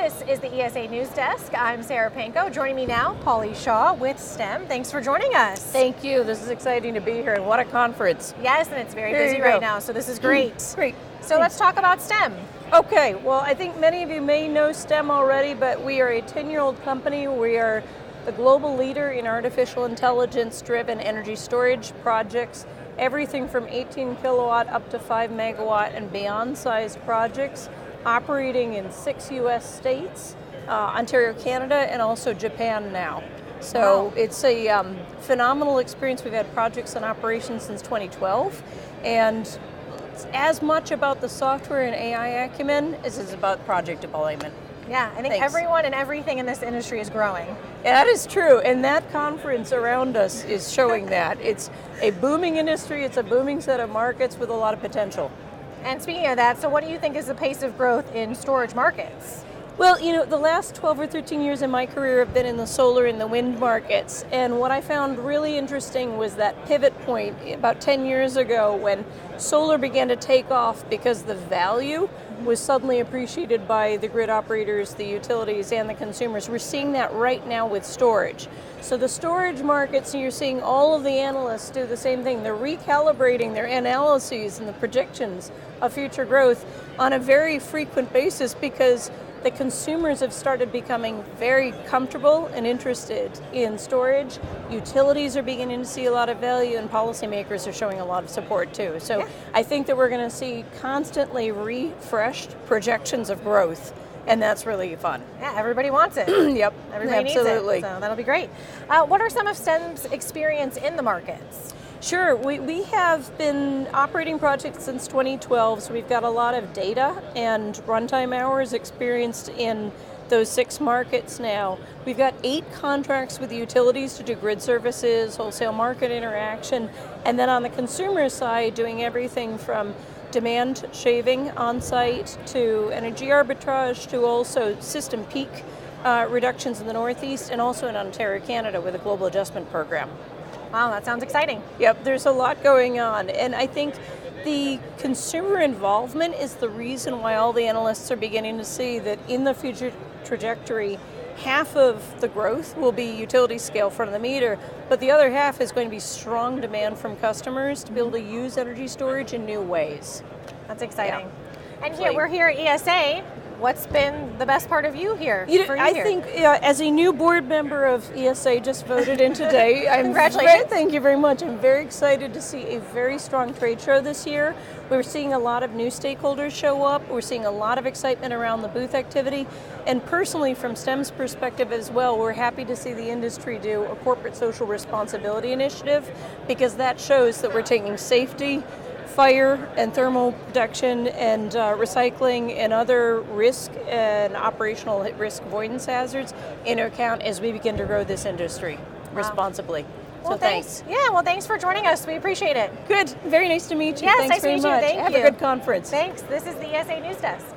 This is the ESA News Desk. I'm Sarah Panko. Joining me now, Polly Shaw with STEM. Thanks for joining us. Thank you. This is exciting to be here, and what a conference. Yes, and it's very busy right now, so this is great. Great. So let's talk about STEM. Okay, well, I think many of you may know STEM already, but we are a 10-year-old company. We are the global leader in artificial intelligence-driven energy storage projects, everything from 18 kilowatt up to 5 megawatt and beyond sized projects, operating in 6 U.S. states, Ontario, Canada, and also Japan now. So Wow. It's a phenomenal experience. We've had projects in operation since 2012, and it's as much about the software and AI acumen as it's about project deployment. Yeah, I think Thanks. everyone and everything in this industry is growing. That is true, and that conference around us is showing that. It's a booming industry, it's a booming set of markets with a lot of potential. And speaking of that, so what do you think is the pace of growth in storage markets? Well, you know, the last 12 or 13 years in my career have been in the solar and the wind markets, and what I found really interesting was that pivot point about 10 years ago when solar began to take off because the value was suddenly appreciated by the grid operators, the utilities, and the consumers. We're seeing that right now with storage. So the storage markets, you're seeing all of the analysts do the same thing. They're recalibrating their analyses and the projections of future growth on a very frequent basis because the consumers have started becoming very comfortable and interested in storage. Utilities are beginning to see a lot of value, and policymakers are showing a lot of support too. So Yeah. I think that we're going to see constantly refreshed projections of growth, and that's really fun. Yeah, everybody wants it. Yep, Everybody absolutely. needs it, so that'll be great. What are some of STEM's experience in the markets? Sure, we have been operating projects since 2012, so we've got a lot of data and runtime hours experienced in those 6 markets now. We've got 8 contracts with the utilities to do grid services, wholesale market interaction, and then on the consumer side, doing everything from demand shaving on site to energy arbitrage to also system peak reductions in the Northeast and also in Ontario, Canada with a global adjustment program. Wow, that sounds exciting. Yep, there's a lot going on, and I think the consumer involvement is the reason why all the analysts are beginning to see that in the future trajectory, half of the growth will be utility scale front of the meter, but the other half is going to be strong demand from customers to be able to use energy storage in new ways. That's exciting. Yeah. And here, we're here at ESA. What's been the best part of you here? I think as a new board member of ESA, just voted in today. Congratulations. Thank you very much. I'm very excited to see a very strong trade show this year. We're seeing a lot of new stakeholders show up. We're seeing a lot of excitement around the booth activity. And personally, from STEM's perspective as well, we're happy to see the industry do a corporate social responsibility initiative because that shows that we're taking safety, fire and thermal protection and recycling and other risk and operational risk avoidance hazards into account as we begin to grow this industry responsibly. Well, So thanks. Yeah, well, thanks for joining us. We appreciate it. Good. Very nice to meet you. Yes, Thanks nice to very meet you. much. Thank Have you. a good conference. Thanks. This is the ESA News Desk.